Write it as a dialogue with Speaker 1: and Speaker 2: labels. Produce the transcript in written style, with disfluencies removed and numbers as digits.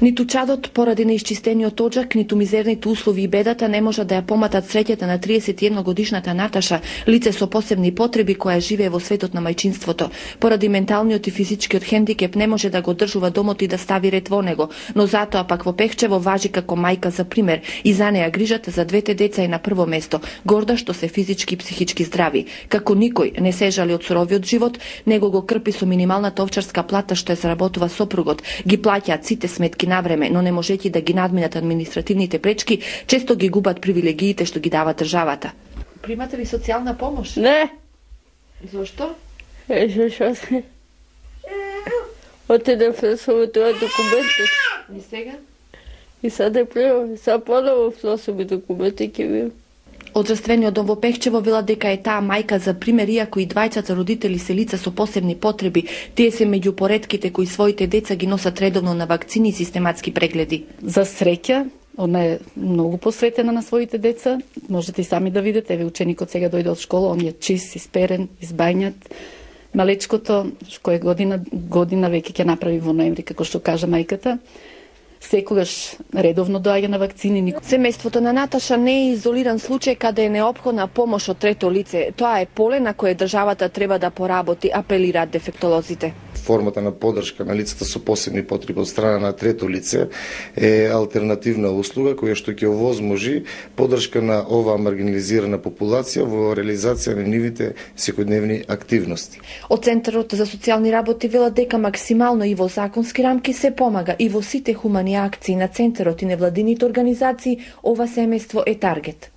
Speaker 1: Ниту чадот поради неисчистениот оджак, ниту мизерните услови и бедата не може да ја поматат среќата на 31 годишната Наташа, лице со посебни потреби која живее во светот на мајчинството. Поради менталниот и физичкиот хендикеп не може да го одржува домот и да стави ред во него, но затоа пак во Пехчево важи како мајка за пример и за неја грижата за двете деца е на прво место, горда што се физички и психички здрави. Како никој не се жали од суровиот живот, него го крпи со минималната овчарска плата што ја заработува сопругот, ги плаќаат сите сметки на време, но не можејќи да ги надминат административните пречки, често ги губат привилегиите што ги дава државата. Примате ли социјална помош?
Speaker 2: Не.
Speaker 1: Зошто?
Speaker 2: Зашо се? Отидев да советува документи.
Speaker 1: И сега?
Speaker 2: И сега поново вносиме документи ќе видим.
Speaker 1: Одраствениот дом во Пехчево вела дека е таа мајка за пример, иако и двајцата родители се лица со посебни потреби. Тие се меѓу поредките кои своите деца ги носат редовно на вакцини и систематски прегледи.
Speaker 3: За среќа, она е многу посветена на своите деца. Можете и сами да видите, еве ученикот сега дојде од школа, он е чист, исперен, избајнат. Малечкото, кој година веќе ќе направи во ноември, како што кажа мајката, секогаш редовно доаѓа на вакцини.
Speaker 1: Семејството на Наташа не е изолиран случај каде е неопходна помош од трето лице. Тоа е поле на кое државата треба да поработи, апелираат дефектолозите.
Speaker 4: Формата на поддршка на лицата со посебни потреби од страна на трето лице е алтернативна услуга која што ќе овозможи поддршка на оваа маргинализирана популација во реализација на нивните секојдневни активности.
Speaker 1: Од Центарот за социјални работи велат дека максимално и во законски рамки се помага и во сите хумани акции на Центарот и невладините организации, ова семејство е таргет.